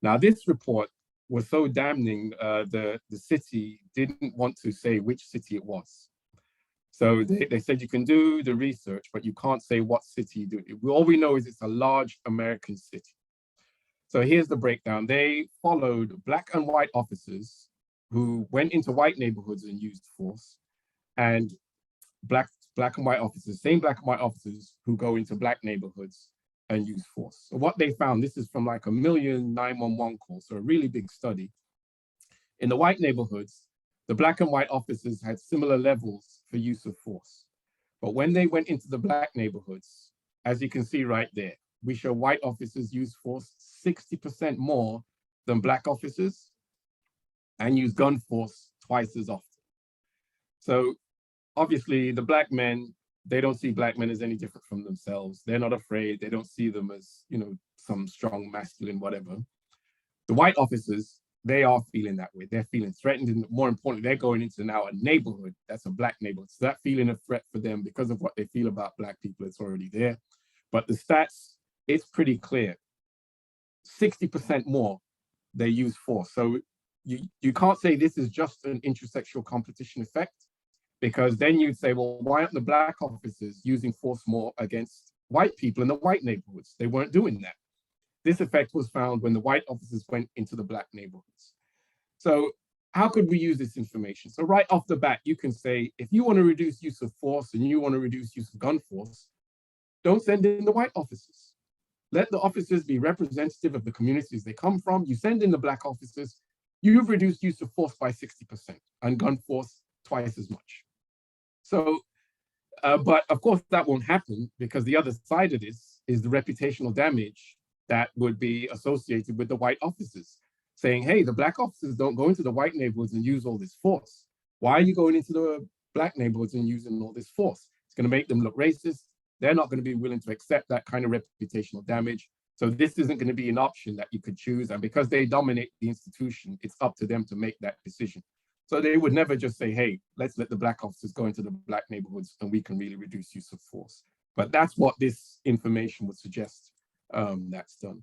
Now, this report was so damning, the city didn't want to say which city it was. So they said you can do the research, but you can't say what city you do it. All we know is it's a large American city. So here's the breakdown. They followed black and white officers who went into white neighborhoods and used force, and black and white officers, same black and white officers who go into black neighborhoods and use force. So what they found, this is from like 1 million 911 calls, so a really big study. In the white neighborhoods, the black and white officers had similar levels for use of force. But when they went into the black neighborhoods, as you can see right there, we show white officers use force 60% more than black officers and use gun force twice as often. So obviously the black men, they don't see black men as any different from themselves. They're not afraid. They don't see them as, some strong masculine, whatever. The white officers, they are feeling that way. They're feeling threatened. And more importantly, they're going into now a neighborhood that's a black neighborhood. So that feeling of threat for them because of what they feel about black people, it's already there. But the stats, it's pretty clear. 60% more they use force. So you can't say this is just an intersexual competition effect, because then you'd say, well, why aren't the black officers using force more against white people in the white neighborhoods? They weren't doing that. This effect was found when the white officers went into the black neighborhoods. So how could we use this information? So right off the bat, you can say, if you want to reduce use of force and you want to reduce use of gun force, don't send in the white officers. Let the officers be representative of the communities they come from. You send in the black officers, you've reduced use of force by 60% and gun force twice as much. So, but of course that won't happen, because the other side of this is the reputational damage that would be associated with the white officers, saying, hey, the black officers don't go into the white neighborhoods and use all this force. Why are you going into the black neighborhoods and using all this force? It's going to make them look racist. They're not going to be willing to accept that kind of reputational damage. So this isn't going to be an option that you could choose. And because they dominate the institution, it's up to them to make that decision. So they would never just say, hey, let's let the black officers go into the black neighborhoods and we can really reduce use of force. But that's what this information would suggest that's done.